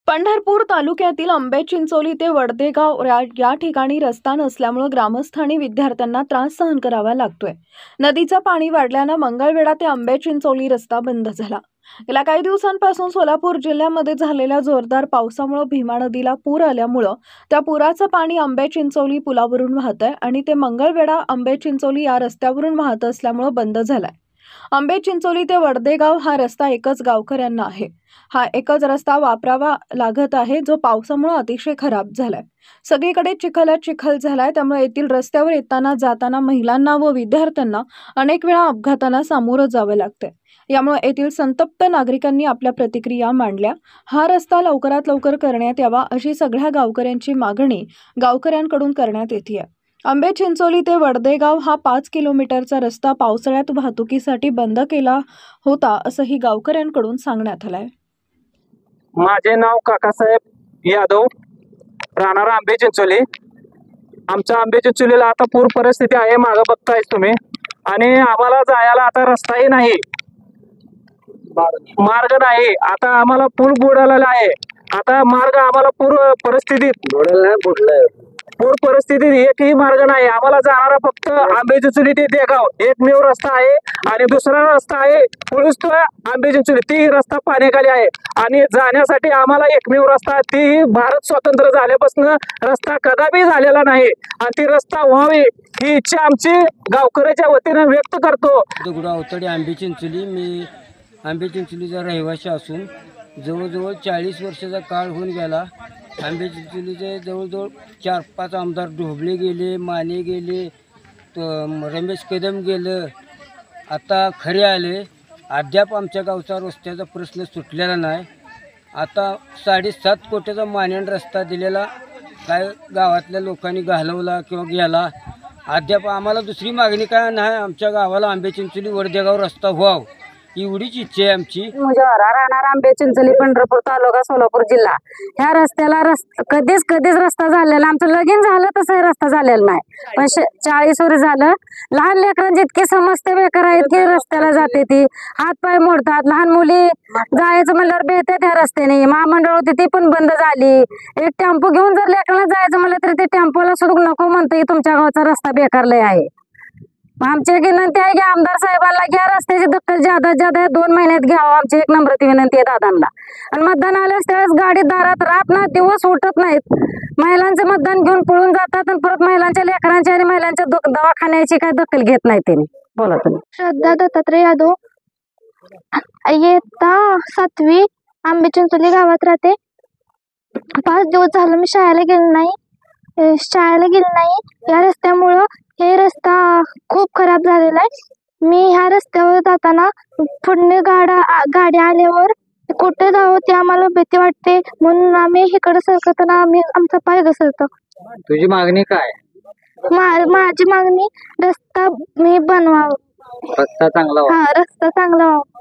पंढरपूर तालुक्यातील आंबेचिंचोली ते वडदेगाव या ठिकाणी रस्ता नसल्यामुळे ग्रामस्थांनी विद्यार्थ्यांना त्रास सहन करावा लागतोय। नदीचं पाणी वाढल्यानं मंगळवेढा ते आंबेचिंचोली रस्ता बंद झाला। गेल्या काही दिवसांपासून सोलापूर जिल्ह्यामध्ये झालेल्या जोरदार पावसामुळे भीमा नदीला पूर आल्यामुळे त्या पुराचं पाणी आंबेचिंचोली पुलावरून वाहतंय आणि ते मंगळवेढा आंबेचिंचोली या रस्त्यावरून वाहत असल्यामुळे बंद झालाय। आंबेचिंचोली ते वडदेगाव हा रस्ता एकच गावकऱ्यांना आहे। हा एकच रस्ता वापरावा लागत आहे, जो पावसामुळे अतिशय खराब झालाय। सगळीकडे चिखल झालाय, त्यामुळे येथील रस्त्यावर येताना जाताना महिलांना व विद्यार्थ्यांना अनेक वेळा अपघातांना सामोरं जावं लागतंय। यामुळे येथील संतप्त नागरिकांनी आपल्या प्रतिक्रिया मांडल्या। हा रस्ता लवकरात लवकर करण्यात यावा अशी सगळ्या गावकऱ्यांची मागणी गावकऱ्यांकडून करण्यात येते। आंबेचिंचोली ते वडदेगाव हा 5 किलोमीटरचा रस्ता पावसाळ्यात वाहतुकीसाठी बंद केला होता, असंही गावकऱ्यांकडून सांगण्यात आलंय। माझे नाव काकासाहेब यादव, राहणार आंबेचिंचोली। आमच्या आंबेचिंचोलीला आता पूर परिस्थिती आहे, मागे बघताय तुम्ही, आणि आम्हाला जायला आता रस्ताही नाही, मार्ग नाही। आता आम्हाला पूल बुडालेला आहे। आता मार्ग आम्हाला पूर परिस्थितीत एकही मार्ग नाही। आम्हाला जाणारा फक्त आंबेचिंचोली ते देगाव एकमेव रस्ता आहे, आणि दुसरा रस्ता आहे पुळूस तो आंबेचिंचोली, ती रस्ता पाण्याखाली आहे। आणि जाण्यासाठी आम्हाला एकमेव रस्ता, ती भारत स्वतंत्र झाल्यापासून रस्ता कदापि झालेला नाही, आणि ती रस्ता व्हावी ही इच्छा आमची गावकऱ्याच्या वतीने व्यक्त करतो। दगडू अवतडे आंबेचिंचोली। मी आंबेचिंचोलीचा रहिवासी असून जवळजवळ 40 वर्षाचा काळ होऊन गेला। आंबेचिंचोलीचे जवळजवळ 4-5 आमदार ढोबळे गेले, माने गेले, रमेश कदम गेलं, आता खरे आले। अद्याप आमच्या गावचा रस्त्याचा प्रश्न सुटलेला नाही। आता 7.5 कोटीचा मान्यन रस्ता दिलेला काय गावातल्या लोकांनी घालवला किंवा गेला। अद्याप आम्हाला दुसरी मागणी काय नाही, आमच्या गावाला आंबेचिंचोली वडदेगाव रस्ता व्हावा एवढीच इच्छा आहे आमची। राहणार आंबेचिंचोली, पंढरपूर तालुका, सोलापूर जिल्हा। ह्या रस्त्याला कधीच रस्ता झालेला, आमचं लगीन झालं तसं रस्ता झालेला नाही, पण 40 वर्ष झालं। लहान लेकरांची इतकी समस्या बेकार आहेत की रस्त्याला जाते ती हात पाय मोडतात, लहान मुली जायचं म्हणल्यावर बेते त्या रस्त्याने। महामंडळ होती ती पण बंद झाली। एक टेम्पो घेऊन जर लेकराला जायचं म्हणलं तर ते टेम्पोला सुद्धा नको म्हणतं की तुमच्या गावचा रस्ता बेकार लय आहे। आमची विनंती आहे की आमदार साहेबांना घ्या रस्त्याची दखल ज्यादा 2 महिन्यात घ्यावं, आमची एक नम्र विनंती आहे दादांना। आणि मतदान आल्यास त्यावेळेस गाडी दारात राहत ना, दिवस उठत नाहीत, महिलांचं मतदान घेऊन पळून जातात, आणि परत महिलांच्या लेकरांची आणि महिलांच्या दवाखान्याची काय दखल घेत नाही त्यांनी। बोला तुम्ही। श्रद्धा दत्तात्रय यादव, इयत्ता 7वी, आंबेचिंचोली गावात राहते। 5 दिवस झालं मी शाळेला गेले नाही। या रस्त्यामुळं हे रस्ता खूप खराब झालेला आहे। मी ह्या रस्त्यावर जाताना पुढे गाड्या आल्यावर कुठे जावं ते आम्हाला भीती वाटते, म्हणून आम्ही इकडे सरकताना आमचा पाय घसरतो। तुझी मागणी काय? माझी मागणी रस्ता मी बनवावा, रस्ता चांगला व्हावा। रस्ता चांगला व्हावा।